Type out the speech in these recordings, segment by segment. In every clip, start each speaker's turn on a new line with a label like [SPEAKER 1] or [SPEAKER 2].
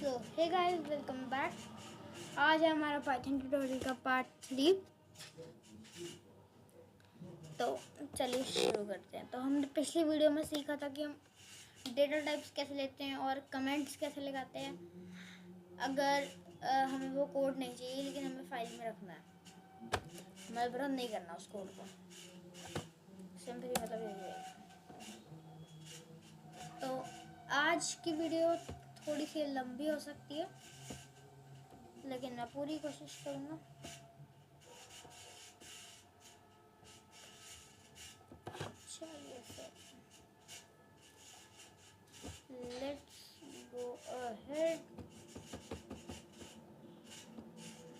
[SPEAKER 1] सो hey guys, welcome back. आज है हमारा पाइथन ट्यूटोरियल का पार्ट 3। तो चलिए शुरू करते हैं। तो हमने पिछली वीडियो में सीखा था कि हम डेटा टाइप्स कैसे लेते हैं और कमेंट्स कैसे लगाते हैं अगर हमें वो कोड नहीं चाहिए लेकिन हमें फाइल में रखना है, हमें बंद नहीं करना उस कोड को। सिंपली मतलब यही है। तो आज की वीडियो थोड़ी सी लंबी हो सकती है लेकिन मैं पूरी कोशिश करूँगा। चलिए सर, लेट्स गो अहेड।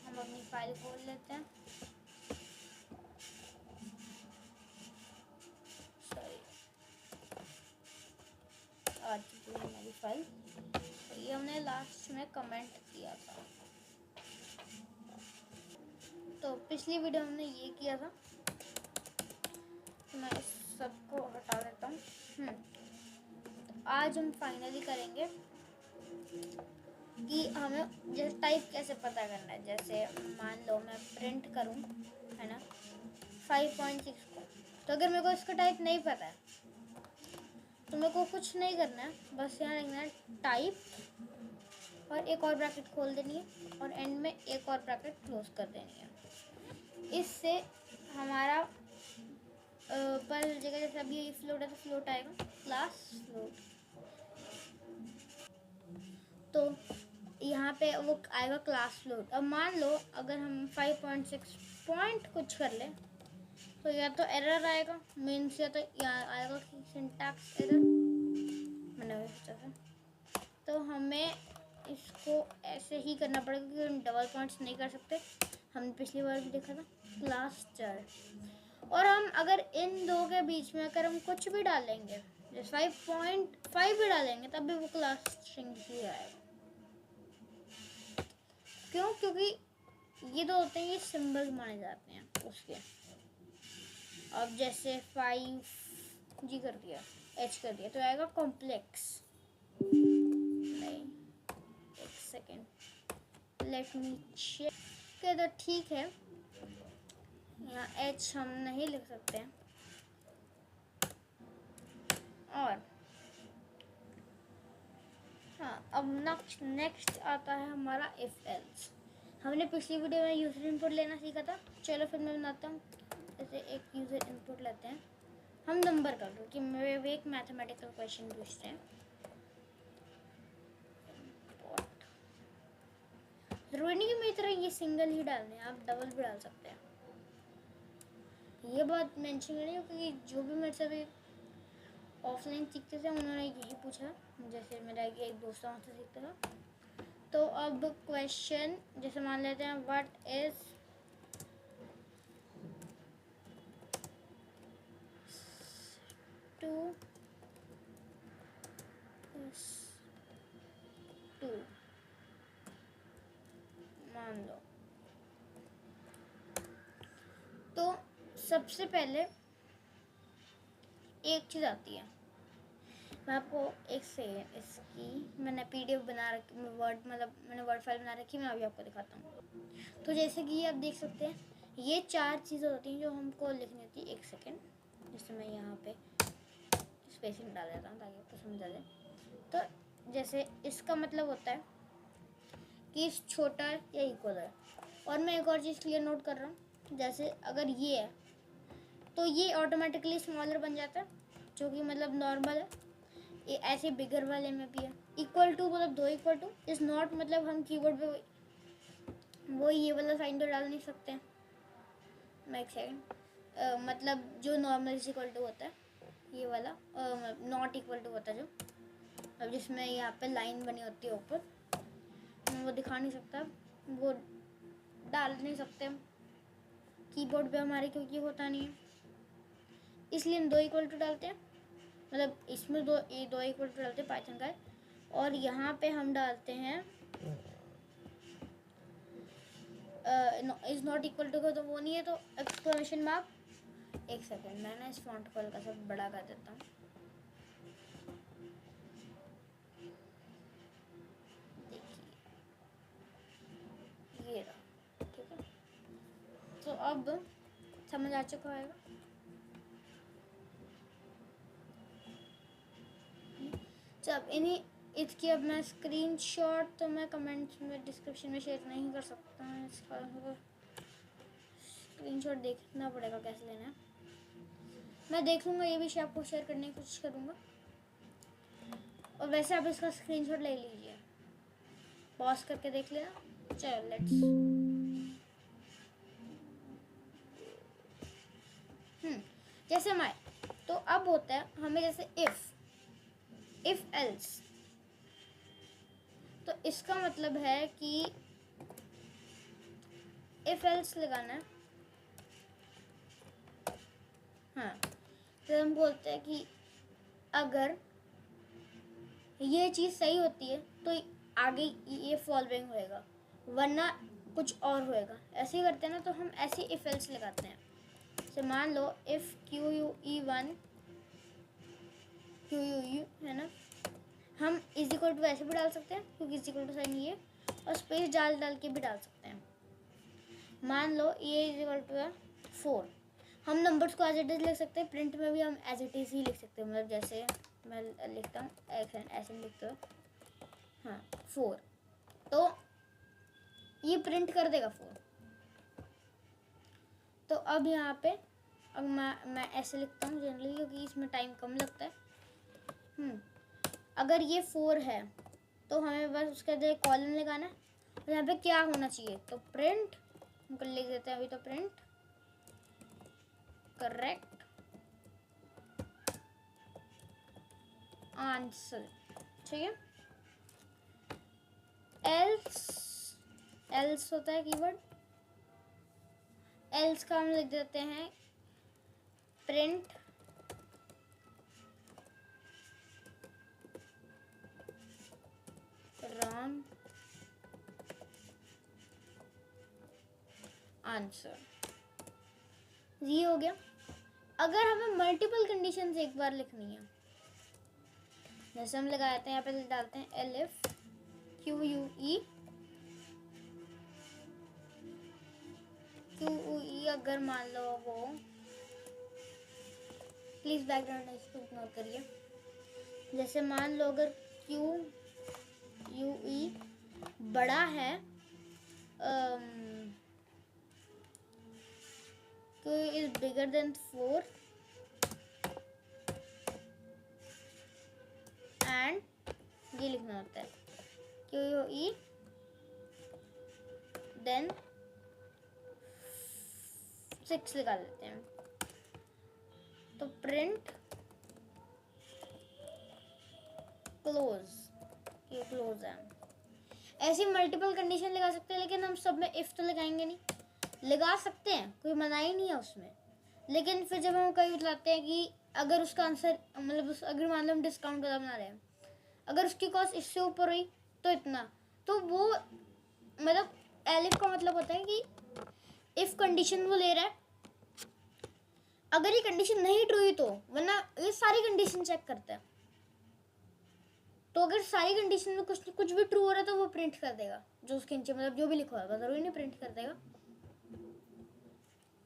[SPEAKER 1] हम अपनी फाइल खोल लेते हैं। सॉरी, आ चुकी है हमारी फाइल। ये हमने लास्ट में कमेंट किया था। तो पिछली वीडियो हमने ये किया था। मैं इस सबको हटा देता हूँ। तो आज हम फाइनली करेंगे कि हमें जैसे टाइप कैसे पता करना है। जैसे मान लो मैं प्रिंट करूँ, है ना, 5.6 को। तो अगर मेरे को इसका टाइप नहीं पता है तो मेरे को कुछ नहीं करना है, बस यहाँ लिखना है टाइप और एक और ब्रैकेट खोल देनी है और एंड में एक और ब्रैकेट क्लोज कर देनी है। इससे हमारा पर जगह जैसे अभी ये फ्लोट है तो फ्लोट आएगा, क्लास फ्लोट। तो यहाँ पे वो आएगा क्लास फ्लोट। अब मान लो अगर हम 5.6 पॉइंट कुछ कर ले तो या तो एरर आएगा, मीन्स या तो आएगा कि सिंटैक्स एरर। मैंने वही सोचा था। तो हमें इसको ऐसे ही करना पड़ेगा क्योंकि हम डबल पॉइंट्स नहीं कर सकते। हमने पिछली बार भी देखा था क्लास चर। और हम अगर इन दो के बीच में अगर हम कुछ भी डालेंगे, जैसे 5.5 भी डालेंगे तब भी वो क्लास स्ट्रिंग ही आएगा। क्यों? क्योंकि ये दो होते हैं, ये सिंबल माने जाते हैं उसके। अब जैसे 5G कर दिया, H कर दिया तो आएगा कॉम्प्लेक्स। नहीं, एक सेकेंड, लेट मी चेक। तो ठीक है, यहाँ H हम नहीं लिख सकते हैं। और हाँ, अब नेक्स्ट आता है हमारा इफ एल्स। हमने पिछली वीडियो में यूज़र इनपुट लेना सीखा था। चलो फिर मैं बनाता हूँ। जैसे एक यूज़र इनपुट लेते हैं हम नंबर का, क्योंकि मेरे एक मैथमेटिकल क्वेश्चन पूछते हैं। जरूरी नहीं कि मेरी तरह ये सिंगल ही डालने हैं, आप डबल भी डाल सकते हैं। ये बात मेंशन करनी क्योंकि जो भी मेरे से अभी ऑफलाइन सीखते थे उन्होंने यही पूछा। जैसे मेरा एक दोस्त वहाँ से सीखता था। तो अब क्वेश्चन जैसे मान लेते हैं व्हाट इज 2 मान लो। तो सबसे पहले एक चीज़ आती है, मैं आपको एक से इसकी मैंने PDF बना रखी, वर्ड मतलब मैंने वर्ड फाइल बना रखी, मैं अभी आपको दिखाता हूँ। तो जैसे कि आप देख सकते हैं ये 4 चीज़ें होती हैं जो हमको लिखनी होती है। एक सेकेंड, जैसे मैं यहाँ पे स्पेसिंग डाल देता हूँ ताकि आपको समझा दे। तो जैसे इसका मतलब होता है कि छोटा या इक्वल है। और मैं एक और चीज़ क्लियर नोट कर रहा हूँ, जैसे अगर ये है तो ये ऑटोमेटिकली स्मॉलर बन जाता है, जो कि मतलब नॉर्मल है। ये ऐसे बिगर वाले में भी है। इक्वल टू मतलब 2 इक्वल टू। इज नॉट मतलब हम कीबोर्ड पे वो ये वाला साइन तो डाल नहीं सकते हैं। मैं एक सेकेंड, मतलब जो नॉर्मल इज इक्वल टू होता है ये वाला, नॉट इक्वल टू होता है जो, अब जिसमें यहाँ पे लाइन बनी होती है ऊपर, वो दिखा नहीं सकता, वो डाल नहीं सकते हम कीबोर्ड पे हमारे, क्योंकि होता नहीं है। इसलिए हम 2 इक्वल टू डालते हैं, मतलब इसमें दो इक्वल टू डालते हैं, पाइथन का है। और यहाँ पे हम डालते हैं इज नॉट इक्वल टू का, तो वो नहीं है तो एक्सक्लेमेशन मार्क। एक सेकेंड, मैं ना इस फॉन्ट को हल्का सा बड़ा कर देता हूँ। देखिए अब समझ आ चुका होगा। जब इन्हीं इसकी अब मैं स्क्रीनशॉट तो मैं कमेंट्स में डिस्क्रिप्शन में शेयर नहीं कर सकता हूँ, इसका स्क्रीनशॉट देखना पड़ेगा कैसे लेना है। मैं देख लूँगा, ये भी आपको शेयर करने की कोशिश करूँगा। और वैसे आप इसका स्क्रीनशॉट ले लीजिए, पॉज करके देख लेना। चलो लेट्स जैसे हमारे तो अब होता है हमें जैसे इफ एल्स, तो इसका मतलब है कि इफ एल्स लगाना है। हाँ, तो हम बोलते हैं कि अगर ये चीज़ सही होती है तो आगे ये फॉलोइंग होएगा, वरना कुछ और होएगा। ऐसे ही करते हैं ना, तो हम ऐसे इफ एल्स लगाते हैं। तो मान लो इफ QUE1 QUE है ना, हम इज इक्वल टू ऐसे भी डाल सकते हैं क्योंकि इज इक्वल टू साइन ये, और स्पेस डाल के भी डाल सकते हैं। मान लो ये इज इक्वल टू है 4, हम नंबर्स को एज इट इज लिख सकते हैं, प्रिंट में भी हम एज इट इज ही लिख सकते हैं। मतलब जैसे मैं लिखता हूँ ऐसे लिखता हूँ, हाँ 4, तो ये प्रिंट कर देगा 4। तो अब यहाँ पे अब मैं ऐसे लिखता हूँ जनरली क्योंकि इसमें टाइम कम लगता है। अगर ये 4 है तो हमें बस उसके लिए कॉलम लगाना है, और यहाँ पे क्या होना चाहिए, तो प्रिंट हम लिख देते हैं अभी, तो प्रिंट करेक्ट आंसर, ठीक है। एल्स होता है कीवर्ड, एल्स का हम लिख देते हैं प्रिंट रॉन्ग आंसर, ये हो गया। अगर हमें मल्टीपल कंडीशंस एक बार लिखनी है, जैसे हम लगाते हैं यहाँ पे डालते हैं एलिफ QUE, अगर मान लो वो, प्लीज बैकग्राउंड नॉइस को इग्नोर करिए। जैसे मान लो अगर QUE बड़ा है QUE is bigger than 4 and ये लिखना होता है QUE then 6 लगा लेते हैं, तो प्रिंट क्लोज, ये क्लोज है। ऐसी मल्टीपल कंडीशन लगा सकते हैं, लेकिन हम सब में इफ तो लगाएंगे नहीं। लगा सकते हैं, कोई मना ही नहीं है उसमें, लेकिन फिर जब हम कहीं बताते हैं कि अगर उसका आंसर मतलब अगर मान लो हम डिस्काउंट वाला बना रहे हैं, अगर उसकी कॉस्ट इससे ऊपर हुई तो इतना, तो वो मतलब एलिफ का मतलब होता है कि इफ कंडीशन वो ले रहा है, अगर ये कंडीशन नहीं ट्रू हुई तो, वरना ये सारी कंडीशन चेक करता है। तो अगर सारी कंडीशन में कुछ भी ट्रू हो रहा है तो वो प्रिंट कर देगा, जो उसके नीचे मतलब जो भी लिखा होगा जरूरी नहीं प्रिंट कर देगा।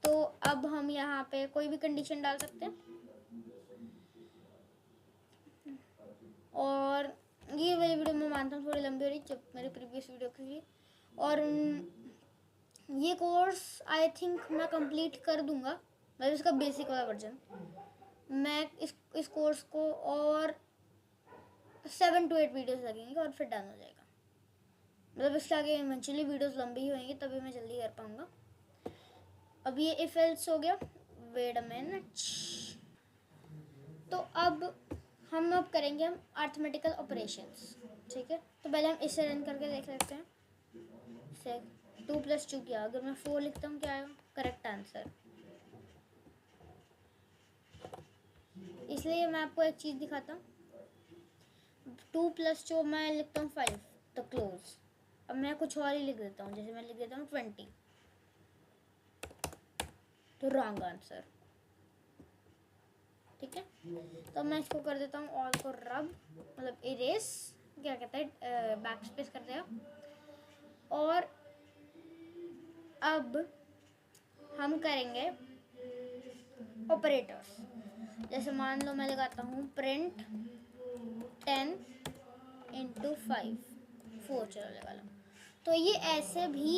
[SPEAKER 1] तो अब हम यहाँ पे कोई भी कंडीशन डाल सकते हैं, और ये वाली वीडियो मैं मानता हूँ थोड़ी लंबी हो रही जब मेरी प्रीवियस वीडियो की, और ये कोर्स आई थिंक मैं कंप्लीट कर दूंगा, मतलब इसका बेसिक वाला वर्जन। मैं इस कोर्स को और 7 to 8 वीडियोस लगेंगे और फिर डन हो जाएगा। मतलब इसके आगे इवेंचुअली वीडियोस लंबी ही होंगी, तभी मैं जल्दी कर पाऊँगा। अब ये इफ एल्स हो गया, वेट अ मिनट। तो अब हम करेंगे हम अरिथमेटिकल ऑपरेशंस, ठीक है। तो पहले हम इसे रन करके देख लेते हैं। 2 + 2 क्या, अगर मैं 4 लिखता हूँ क्या आएगा, करेक्ट आंसर। इसलिए मैं आपको एक चीज़ दिखाता हूँ, 2 + 2 मैं लिखता हूँ 5, तो क्लोज। अब मैं कुछ और ही लिख देता हूँ, जैसे मैं लिख देता हूँ 20, तो रॉन्ग आंसर, ठीक है। तो मैं इसको कर देता हूँ ऑल को रब, मतलब इरेज, क्या कहते हैं, बैक स्पेस कर दिया। और अब हम करेंगे ऑपरेटर्स। जैसे मान लो मैं लगाता हूँ प्रिंट 10 इंटू 5 4, चलो लगा लो। तो ये ऐसे भी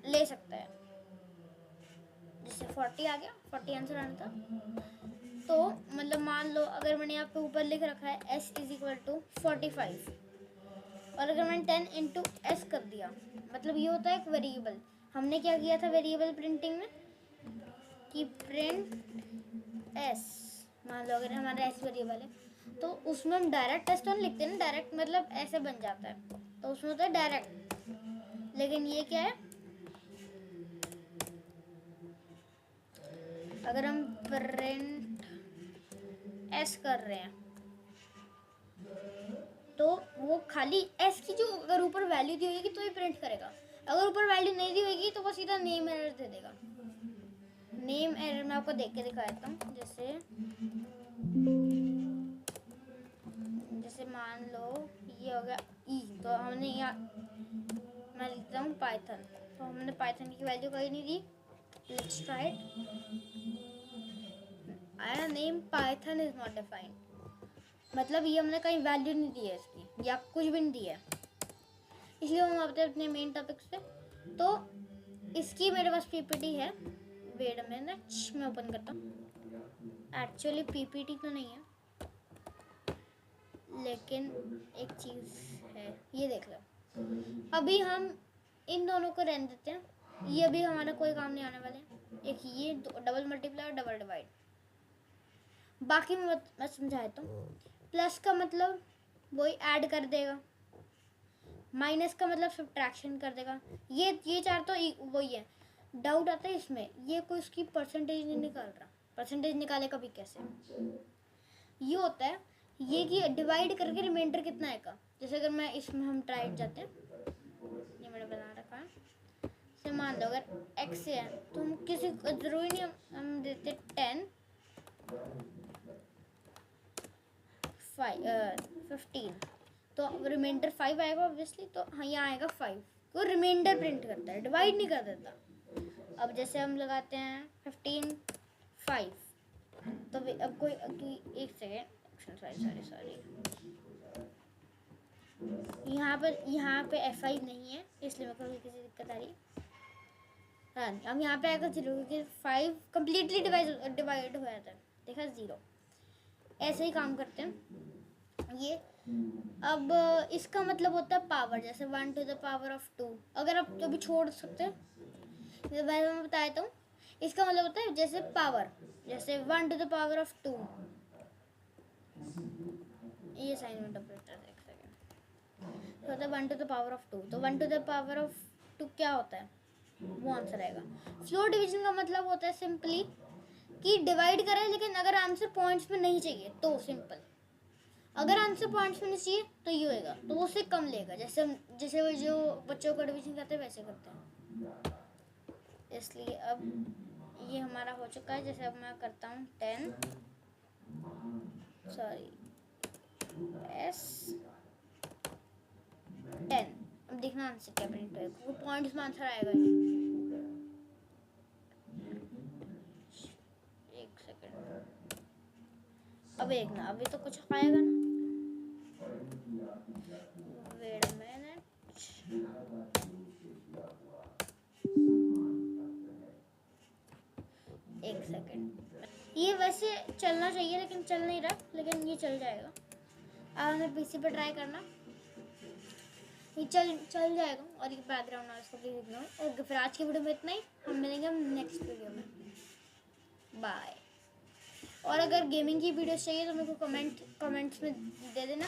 [SPEAKER 1] ले सकता है, जैसे 40 आ गया, 40 आंसर आना था। तो मतलब मान लो अगर मैंने यहाँ पे ऊपर लिख रखा है s इज इक्वल टू 45, और अगर मैंने 10 इंटू एस कर दिया, मतलब ये होता है एक वेरिएबल। हमने क्या किया था वेरिएबल प्रिंटिंग में कि प्रिंट s, मान लो अगर हमारा एस वेरिएबल है तो उसमें हम डायरेक्ट एस तो नहीं लिखते ना, डायरेक्ट मतलब ऐसे बन जाता है, तो उसमें होता है डायरेक्ट। लेकिन ये क्या है, अगर हम प्रिंट एस कर रहे हैं तो वो खाली एस की जो अगर ऊपर वैल्यू दी होगी तो ये प्रिंट करेगा, अगर ऊपर वैल्यू नहीं दी होगी तो वो सीधा नेम एरर दे देगा। नेम एरर मैं आपको देख के दिखा देता हूँ। जैसे मान लो ये हो गया ई, तो हमने यहाँ मैं लिखता हूँ पाइथन, तो हमने पाइथन की वैल्यू कहीं नहीं दी। Let's try it. आया name Python is not defined, मतलब ये हमने कहीं वैल्यू नहीं दी है इसकी, या कुछ भी नहीं दी है। इसलिए हम आते हैं अपने मेन टॉपिक पे। तो इसकी मेरे पास पीपीटी है, वेट अ मिनट मैं ओपन करता हूँ। एक्चुअली पीपीटी तो नहीं है, लेकिन एक चीज़ है, ये देख लो। अभी हम इन दोनों को रहने देते हैं, ये अभी हमारा कोई काम नहीं आने वाले। एक ये डबल मल्टीप्लाई और डबल डिवाइड, बाकी मैं समझाता हूँ। प्लस का मतलब वही ऐड कर देगा, माइनस का मतलब सब्ट्रैक्शन कर देगा। ये चार तो वही है। डाउट आता है इसमें, ये कोई उसकी परसेंटेज नहीं निकाल रहा, परसेंटेज निकाले कभी कैसे। ये होता है ये कि डिवाइड करके रिमाइंडर कितना आएगा। जैसे अगर मैं इसमें हम ट्राइड जाते हैं, ये मैंने बना रखा है। से मान लो अगर x है तो हम किसी जरूरी नहीं हम देते 10 15, तो रिमाइंडर 5 आएगा ऑब्वियसली। तो हाँ यहाँ आएगा 5, वो रिमाइंडर प्रिंट करता है, डिवाइड नहीं कर देता। अब जैसे हम लगाते हैं 15 5, तो अब कोई एक सेकेंड, सॉरी यहाँ पे F5 नहीं है, इसलिए मेरे को किसी दिक्कत आ रही है। हाँ अब यहाँ पे आएगा 0, क्योंकि 5 कम्प्लीटली डिवाइड हो जाता है, देखा 0। ऐसे ही काम करते हैं ये। अब इसका मतलब होता है पावर, जैसे 1 to the power of 2। अगर आप तो भी छोड़ सकते हैं, मैं बताया तो इसका मतलब होता है जैसे पावर, जैसे 1 to the power of 2। ये साइन ऑपरेटर देख सकें, तो होता है 1 to the power of 2। तो 1 to the power of 2 क्या होता है, वो आंसर आएगा। फ्लोर डिवीजन का मतलब होता है सिंपली कि डिवाइड करें, लेकिन अगर आंसर पॉइंट्स में नहीं चाहिए तो सिंपल, अगर आंसर पॉइंट्स में नहीं चाहिए तो ये होएगा, तो वो उससे कम लेगा। जैसे वो जो बच्चों को डिवीजन करते हैं वैसे करते हैं। इसलिए अब ये हमारा हो चुका है। जैसे अब मैं करता हूँ 10 अब देखना आंसर क्या प्रिंट होगा, वो पॉइंट्स में आंसर आएगा। एक सेकंड, अब एक ना, अभी तो कुछ आएगा ना, वेट अ मिनट। एक सेकंड, ये वैसे चलना चाहिए लेकिन चल नहीं रहा, लेकिन ये चल जाएगा। अब हमें पीसी पे ट्राई करना, ये चल जाएगा। और ये बैकग्राउंड नॉइस को प्लीज इग्नोर। ओके, फिर आज की वीडियो में इतना ही, हम मिलेंगे नेक्स्ट वीडियो में। बाय। और अगर गेमिंग की वीडियो चाहिए तो मेरे को कमेंट्स में दे देना।